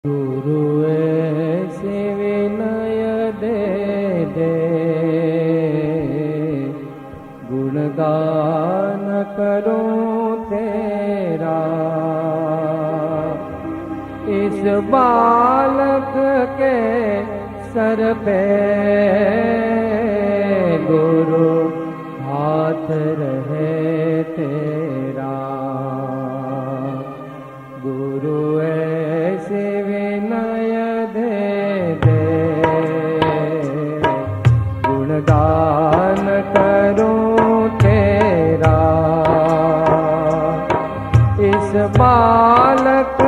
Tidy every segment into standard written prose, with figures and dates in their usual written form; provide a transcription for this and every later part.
गुरु ऐसे विनय दे दे, गुणगान करूं तेरा। इस बालक के सर पे गुरु हाथ रहे तेरा। गुरु ऐसे विनय दे दे, गुणगान करूं तेरा। इस बालक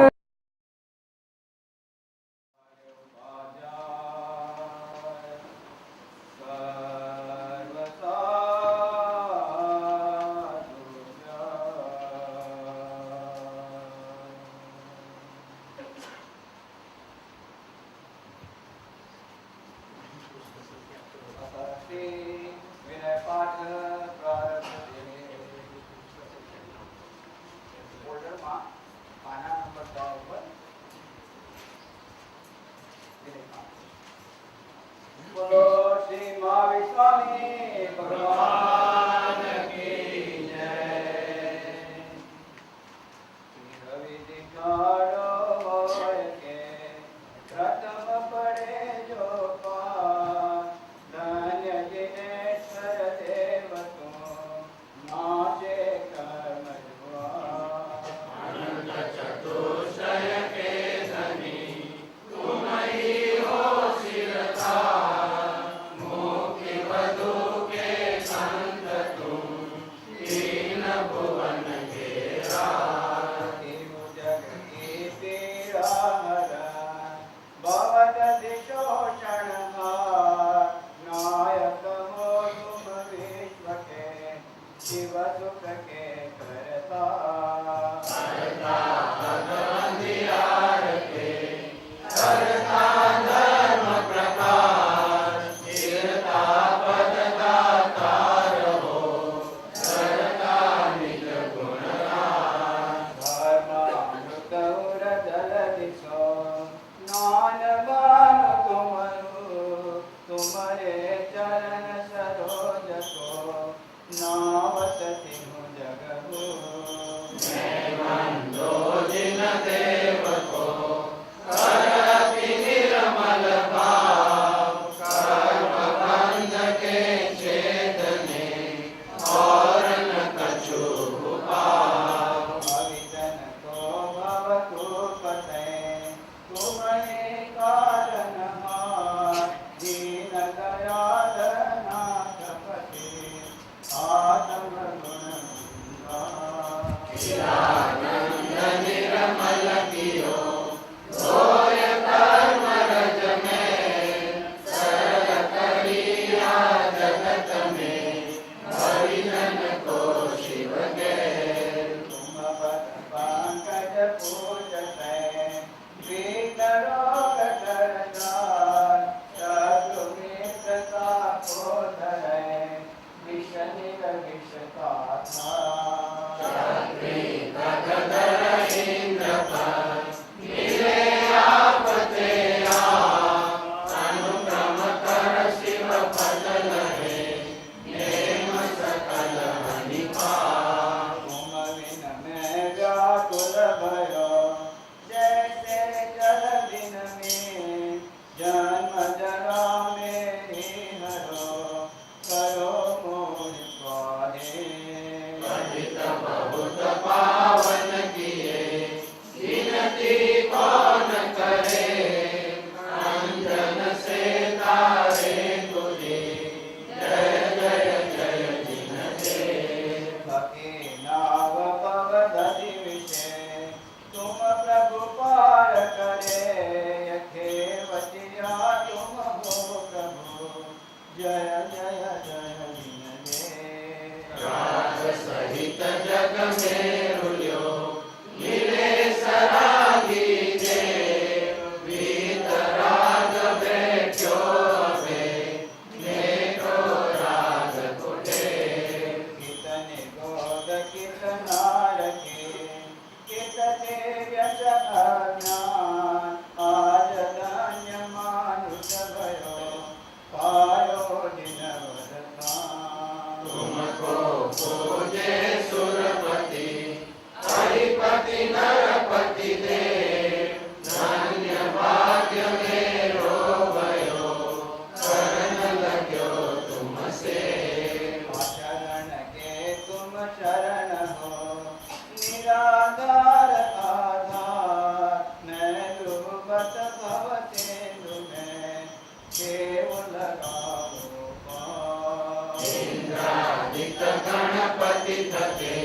पर्वत भवतेन्दु में केव लगाओ पार। इंद्रादित गणपति थके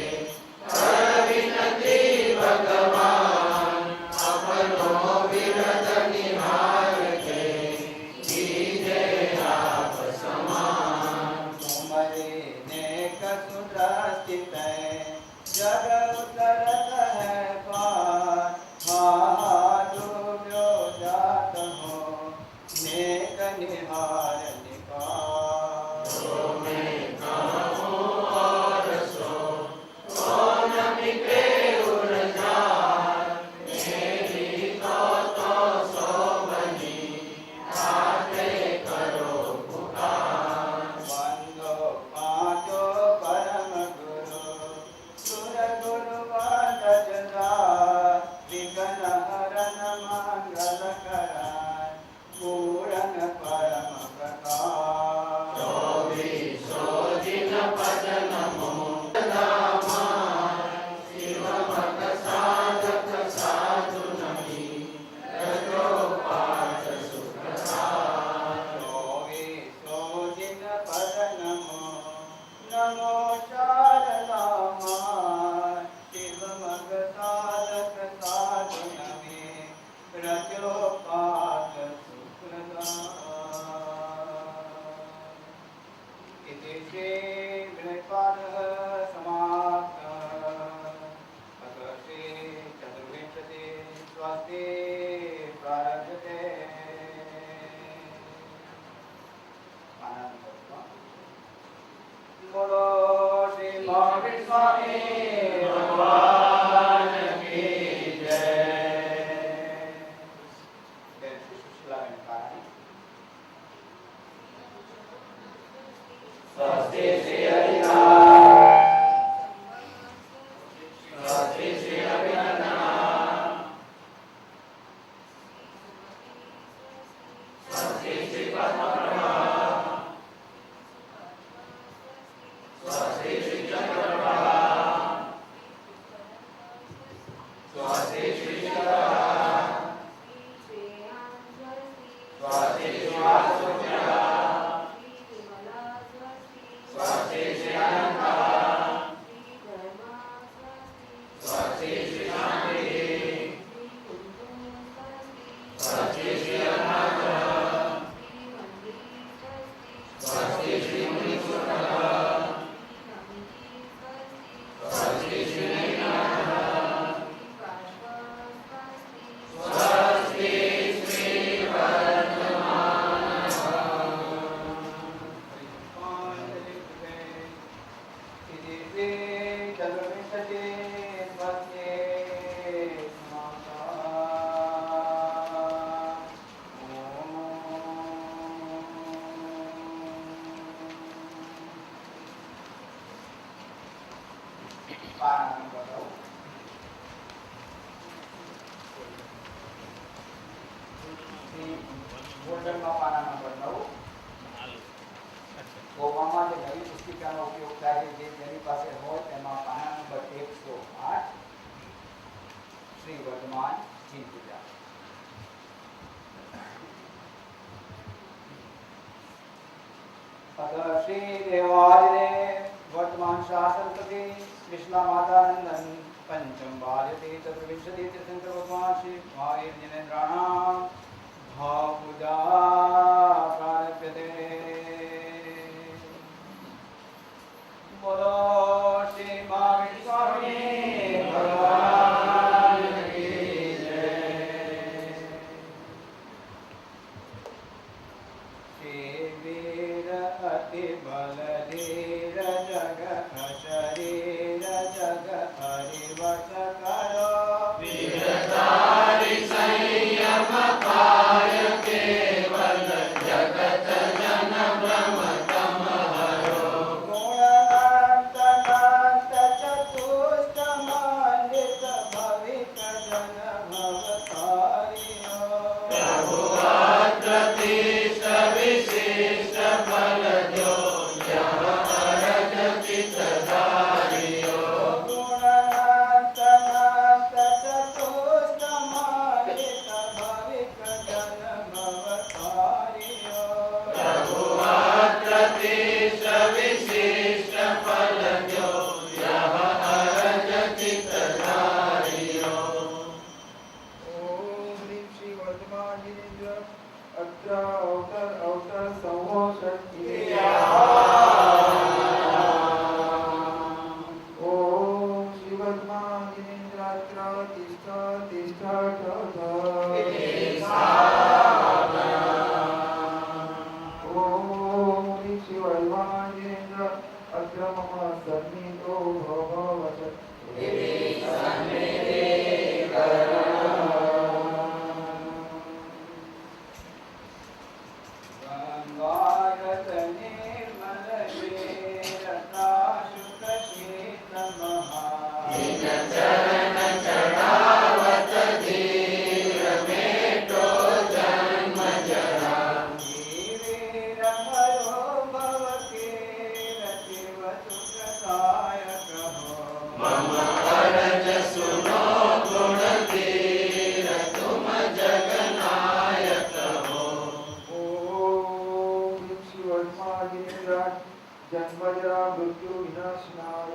कर विनती भगवान अपनो विरद निहार के कीजे आप समान। तुम्हारे नेक सुदृष्टि जग उतरत है पार। हाँ डूब्यो जात हो नेक निहार निकार। सो मैं कहूँ और सो कौन मिटे उर्जार। मेरी तो सो बनी आते करो पुकार। वंदो पांचो परम गुरु सुर गुरु वंदना। विघ्न हरन मंगल कराय पूरन परम प्रकाश। चौबीसो दिन पद नमो नामा। शिव मत साधक साधु नहीं रजो पाठ सुप्रसाद। चौबीसो दिन पद नमो नमो शारदा माय। शिव मग साधक साधु नहीं रजो पाठ सुप्रसाद। इति श्री गणेशपादः समाप्तः। अतः श्री चतुर्विंशति स्वस्ति प्रारभ्यते। बोलो श्री महावीर स्वामी भगवान की जय। जय श्री सुशीला वेंकटाणी। स्वस्ति श्री हरिनाम। स्वस्ति श्री अभिनंदनाम। स्वस्ति श्री पद्मप्रभाम। स्वस्ति श्री चंद्रप्रभाम। स्वस्ति श्री शिखरप्रभाम। स्वस्ति श्री वासुदेवाम। स्वस्ति श्री अनंताम। स्वस्ति श्री शांति। स्वस्ति श्री अनाथम। स्वस्ति श्री मुनिसुतम। स्वस्ति श्री नैनाथम। स्वस्ति श्री वर्धमानः। इति श्री चतुर्विंशति स्वस्ति समाप्तः। पारण करो। ગોલ્ડનમાં પાના નંબર 9 ગોવામાં જે નવી પુસ્તિકાનો ઉપયોગ થાય છે જે જેની પાસે હોય તેમાં પાના નંબર 108 શ્રી વર્ધમાન જીન પૂજા। अतः श्री देवादिदेव वर्तमान शासन प्रति कृष्णा मातानंदन पंचम बाल्यते चतुर्विंशति तीर्थंकर भगवान श्री महावीर जिनेन्द्राणाम भाव पूजा प्रारभ्यते। बोलो श्री महावीर स्वामी भगवान की जय। श्री वीर अति बल धीर जग शरीर जग हरिवश करो। वीरतारि संयम जिनेन्द्र अत्र अवतर संहोषण ओम श्रीवर्धमान जिनेन्द्र अत्र तिष्ठ ओम श्रीवर्धमान जिनेन्द्र अत्र मम सन्निधो भवत गंगारत निर्मल रत्नाशुक शीत महा चरण चढ़ावत धीर मेटो जन्म जरा वीर हरो भव के रतिव सुखदायक हो मम अरज सुनो गुण धीर तुम जगनायक हो ओम शिवर्धमान जिनेन्द्र जन्म जरा मृत्यु विनाशनाय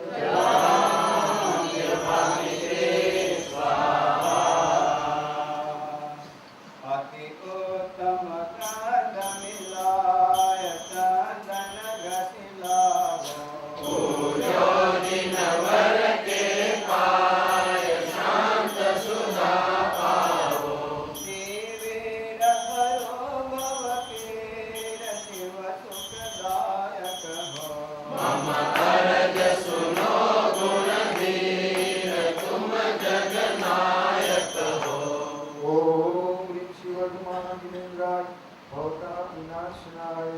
अति उत्तम कंद मिलाय चंदन घसी लावो दिनवर के पाय शांत सुधा पावो वीर हरो भव के रतिव सुखदायक हो मम अरज सुनो गुण धीर तुम जगनायक हो ओम शिवर्धमान जिनेन्द्र भवता विनाशनाय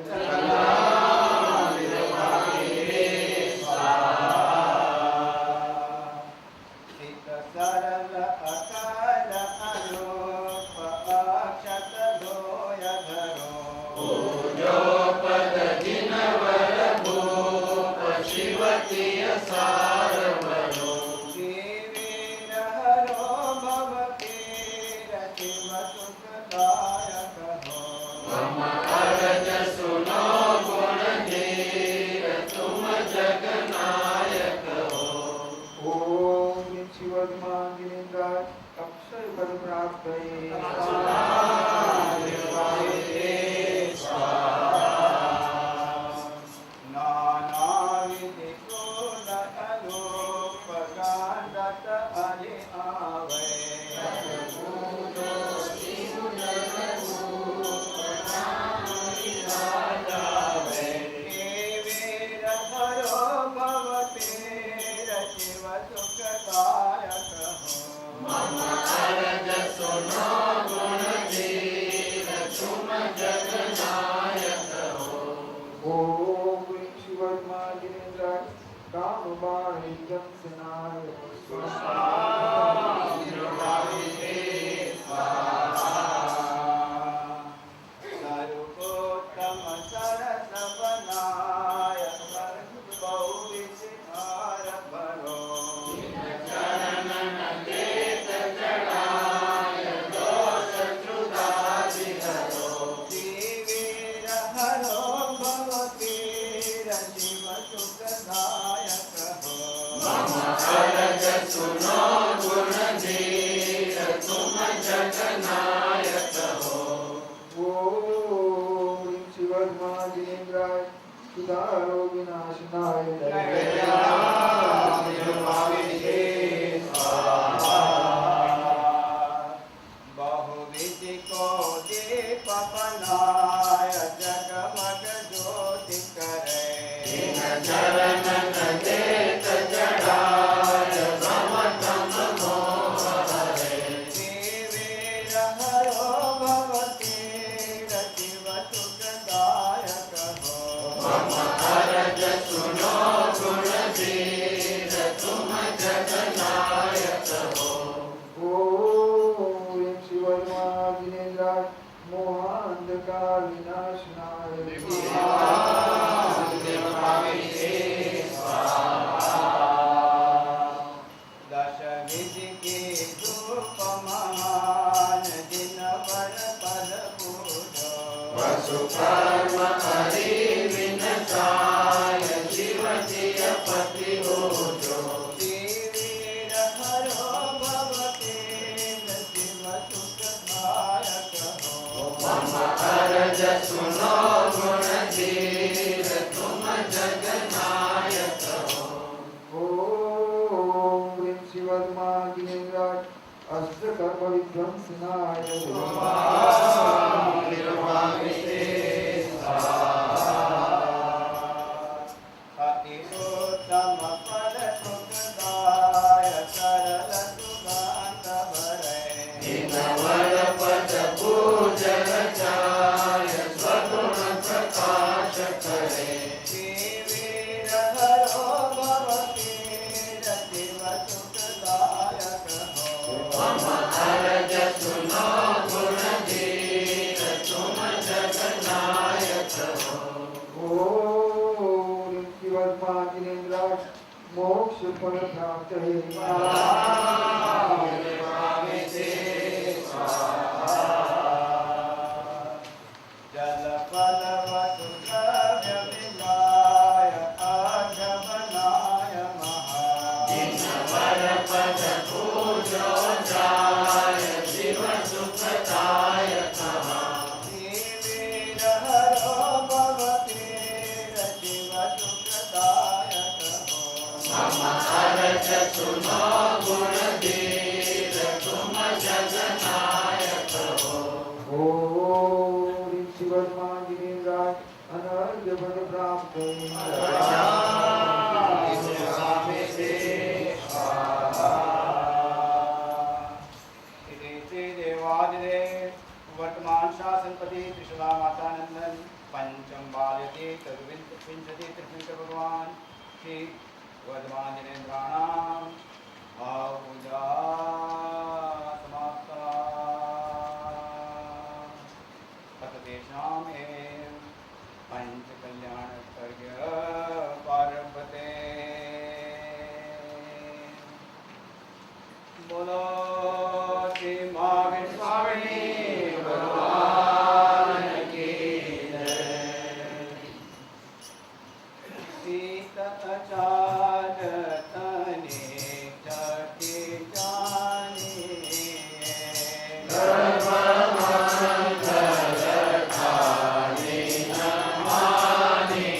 चित सरल अकाल अरूप अक्षत धोय धरो पूजोपद जिनवर भूप शिवतीय सार बनो वीर हरो भव के रतिव सुखदायक हो मम अरज सुनो गुण धीर तुम जगनायक हो ओम शिवर्धमान जिनेन्द्र अक्षय पद प्राप्त नानाविधि गुण अरूप गांडत हरि आवे वीर हरो भव ते रतिव सुखदायक हो मम अरज सुनो गुण धीर तुम जगनायक हो ओम शिवर्धमान जिनेन्द्र काम बाण सेनाय सर्वोत्तम सरस बनाय बहु सिंहार भरो चरण नकेत चढ़ाय दोष त्रुदाधि धरो वीर हरो भव के रतिव सुखदायक हो मम अरज सुनो गुण धीर तुम जगनायक हो ओम शिवर्धमान जिनेन्द्र सुधारो विनाशनाय बहुविधि को दीप बनाय जगमग ज्योति करे चरण नकेत चढ़ाय भमतम मोह हरे वीर हरो भव के रतिव सुखदायक हो मम अरज सुनो गुण धीर तुम जगनायक हो ओम शिवर्धमान जिनेन्द्र मोहांधकार विनाशनाय दश विधि के धूप महान दिन पर पद पूजो वसुकर्म हरि विनताय जीवतीय पति हो वीर हरो भव के शिव सुखदायक हो अरज सुनो गुणधीर तुम जगनायक हो। ओम ह्रीं श्रीवर्मा जिनेन्द्राय अष्टकर्म विध्वंसनाय अतिशोत्तम पद सुखदाय सरल सुगंध भरे दीनवर पद पूजन जाय सगुण प्रकाश करे। वीर धरो भवती रतिव सुखदायक हो। मम अरज सुनो गुणधीर तुम जगनायक हो। ओम ह्रीं श्रीवर्मा जिनेन्द्राय मोक्ष फल प्राप्त है जल फल वसु द्रव्य विलाय अर्घ बनाय महा। दीनवर पद पूजो जाय जीवन सुखदायक हो। वीर हरो भवती रतिव सुखदायक हो। मम अरज सुनो गुणधीर तुम जगनायक हो। ओम ह्रीं शिवर्मा जिनेन्द्राय अनर्घ्य फल प्राप्त वर्तमान शासनपति त्रिशूला माता नंदन पंचम बाल्यते तद्विंशति त्रिपुंश भगवान श्री वर्धमान जिनेन्द्राणाम पूजा समाप्ता अथ तेषामेव पंच कल्याण सर्ग पार्वते। बोलो श्री महावीर स्वामी भगवान की जय। सीत अचार तने जति जाने सर्वमंगल खाली न मानी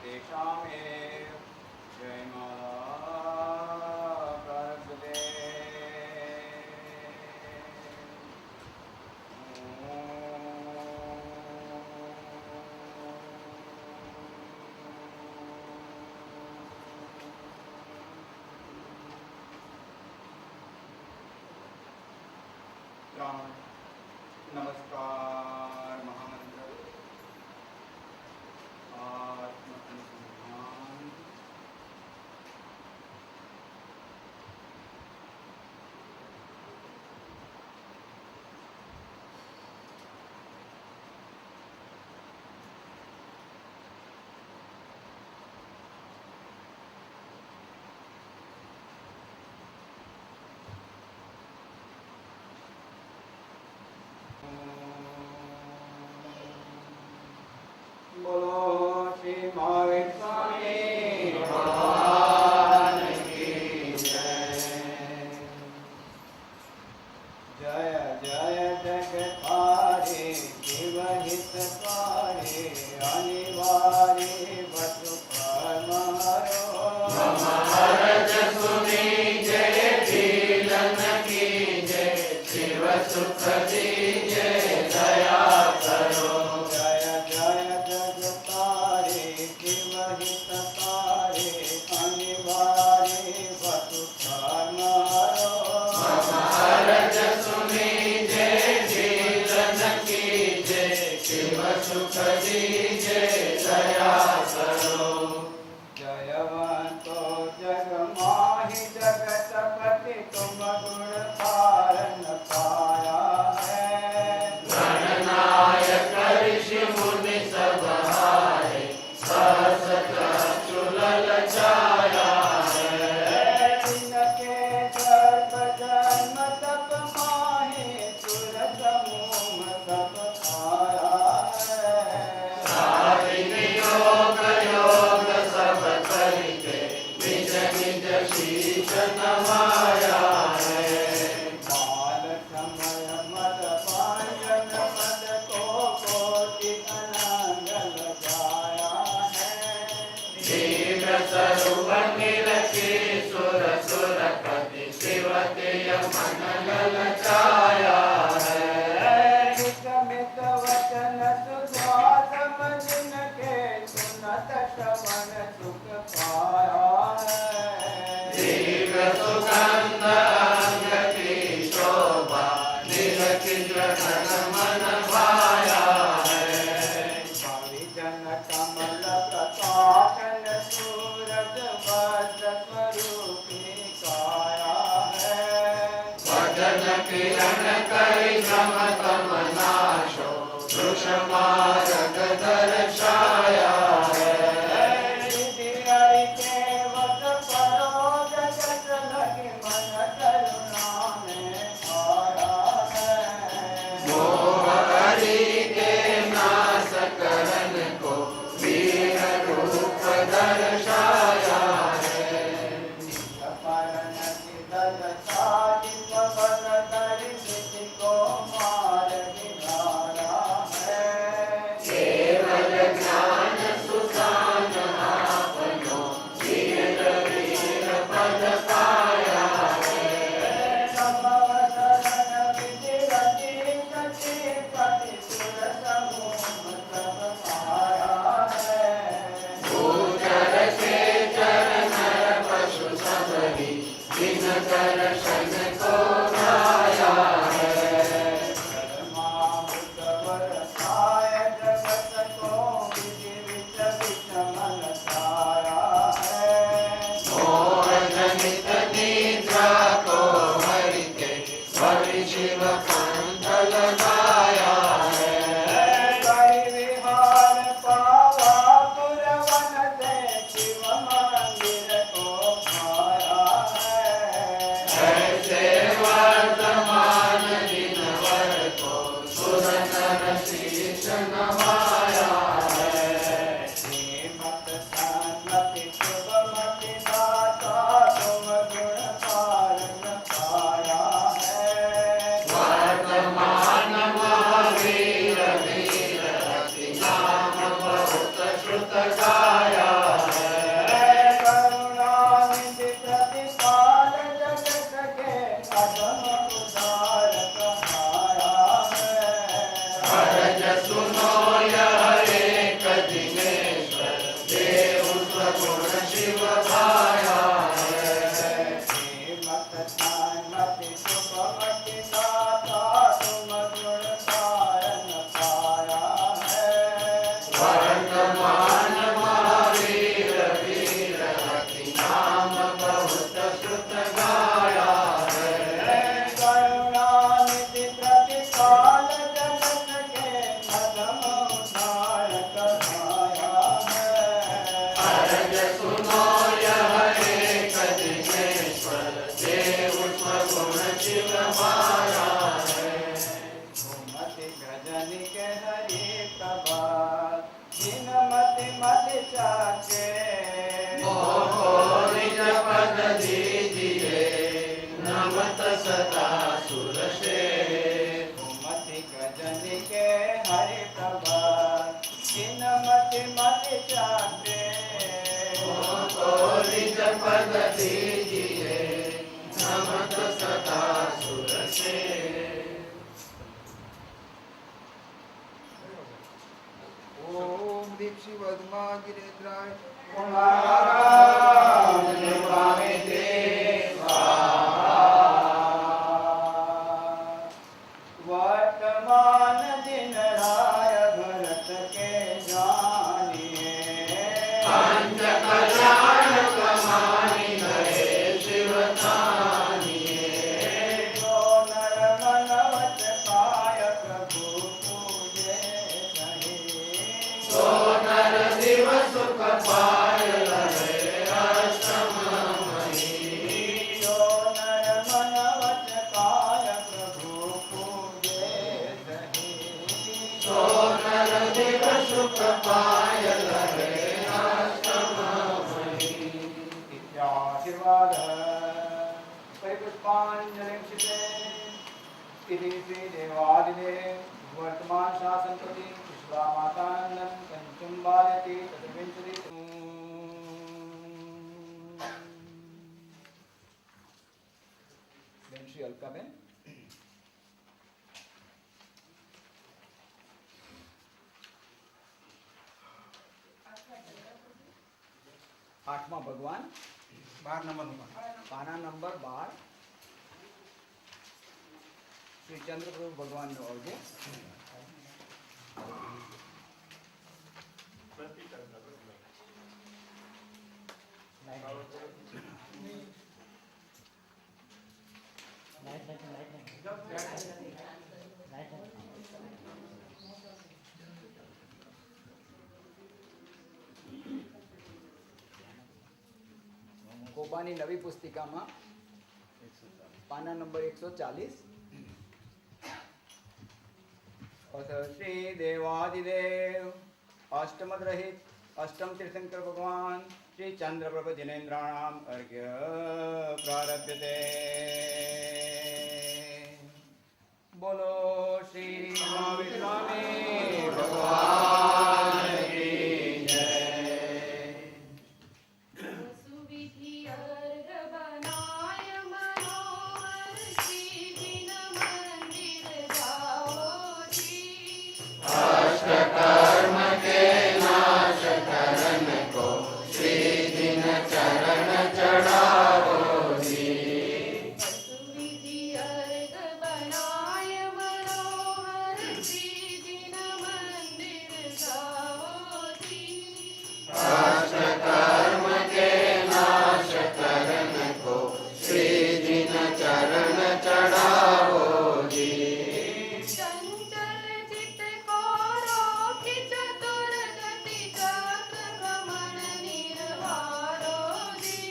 तेषामेव जय माता पार्वती नमस्कार महामंत्र आत्मसंधान बोलो श्री महावीर स्वामी भगवान की जय। जय जय जगतारे शिव हितकारे अनिवार्य वसु परमारो महाराज सुनी जय जीलन की जय शिव सुख दीजिए दया करो जय जय जगतारे शिव हितकारे अनिवार्य वसु परमारो महाराज सुनी जय जीलन की जय शिव सुख दीजिए दया करो जयवंतो जग माहि जगतपति तुम गुण कारण पाया है गणनायक ऋषि मुनि सब हाय सहस चुलल छाया है जिनके गर्भ जन्म तप माहि सुर समूह सब खाया है साधिनी योग योग सब करके निज निज शीश नवाया है बाल समय मद पायन मद को कोटि अनंग लगाया है दीर्घ स्वरूप निरखी सुर सुर पति शिवते मन ललचाया है हितमित वचन सुस्वादम जिनके सुनत श्रवण सुख पाया है दीर्घ सुगंध अंग की शोभा निरखी ग्रहण मन भाया है भावी जन कमल प्रकाशन सूरज वज्र स्वरूपी काया है वदन किरण करि भ्रम तम नाशो वृष मार्ग दर्शाया है रिधि हरि के वश परो जगत लगे मन करुणा में आया है मोह हरि के नाश करन को वीर रूप दर्शाया है परन सिदल साधि पवन धरि सिद्धि को मार दिलाया है केवल ज्ञान सुसान आपनो वीर वीर पद पाया है संभव शरण विधि रति सचि पति सुर समूह सब पाया है भूचर के चरण पशु सबरी जिन दर्शन को गाया है परमामृत बरसाय जगत को विधि विच विच मन छाया है मोह जनित निद्रा को हरि के बलि शिव पंथ लगाया है करि विहार पावा पुरवन से शिव मंदिर को पाया है ऐसे वर्तमान दिनवर को सुर नर शीश नवाया है श्रीमत सन्मति शुभमति दाता तुम गुण कारण पाया है वर्तमान महावीर वीर अति नाम बहुत श्रुत गाया सुनो यह एक जिनेश्वर देव गुण शिव माया है। मति गजन के हरि प्रभात जिन मति मति चाचे मोहो निज पद दीजिए नमत सदा सुर से। मति गजन के हरि प्रभात जिन मति मति चाचे मोहो निज पद दीजिए नमत सदा सुर से। ओम दीक्षि वदमा गिरेन्द्राय वर्तमान दिन राय भरत के जानिए पंच कल्याण कमानी गए शिव तानिए। जो नर मनवत पाय प्रभु पूजे सही सो नर दिव सुख पाय रहे अष्टम मही। जो नर मनवत पाय प्रभु पूजे सही सो नर दिव सुख पाय रहे अष्टम मही। इत्याशीर्वाद परिपुष्पांजलिक्षिते इति श्री देवादिदेव वर्तमान शासन प्रति पुष्पा मातानंदन पंचम बालयति तद्विंशति। बेन श्री अलकाबेन आठवां भगवान 12 नंबर पाना नंबर 12 श्री चंद्रप्रभु भगवान नो अवधि કોબાની નવી પુસ્તિકામાં પાના નંબર 140 अथ श्री देवादिदेव अष्टमद्रहित अष्टम तीर्थंकर भगवान श्री चंद्रप्रभ जिनेन्द्राणाम अर्घ्य प्रारभ्यते। बोलो श्री महावीर स्वामी भगवान की जय। सुविधि अर्घ बनाय मनोहर श्री जिन मंदिर जाओ जी। अष्टकर्म के नाश करन को श्री दिन चरण चढ़ाओ जी। सुविधि अर्घ बनाय मनोहर श्री जिन मंदिर जाओ जी। अष्टकर्म के नाश करन को श्री दिन चरण चढ़ाओ जी। चंचल चित को रोकि चतुर गति चक्र भ्रमण निर्वारो जी।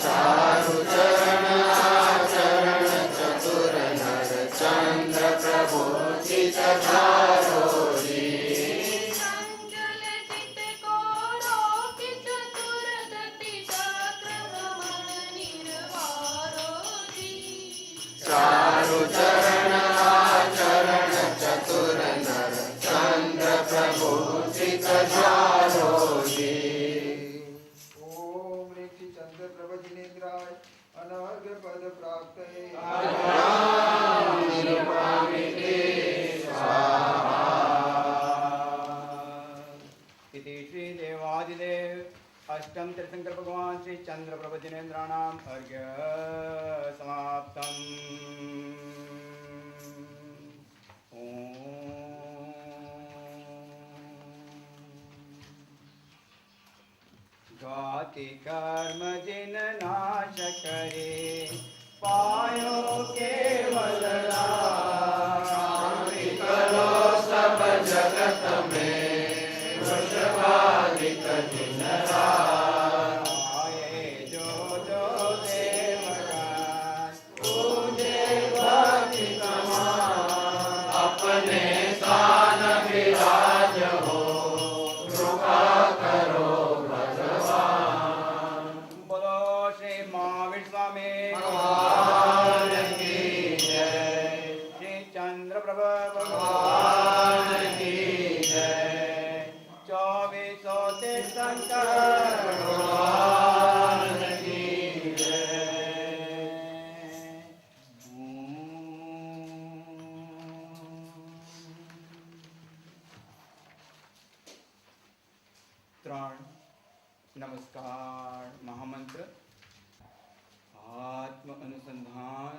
चारु चरण आचरण चतुर नर चंद्र प्रभु चित धारो जी। चंचल चित को रोकि चतुर गति चक्र भ्रमण निर्वारो जी। चारु चरण आचरण चतुर नर चंद्र प्रभु चित धारो जी। ओम ऋषि चंद्र प्रभ जिनेन्द्राय अनर्घ पद प्राप्त इति श्री देवादिदेव अष्टम तीर्थंकर भगवान श्री चंद्रप्रभ जिनेन्द्राणाम अर्घ्य समाप्तम्। घाति कर्म जिन नाश करे पायो केवल शांति करो सब जगत में वृषभाधिक दिन राज। गिरिराज हो कृपा करो भगवान। बोलो श्री महावीर स्वामी भगवान की जय। श्री चंद्र प्रभु भगवान की जय। 2400 तीर्थंकर भगवान की जय। 3 नमस्कार महामंत्र आत्म अनुसंधान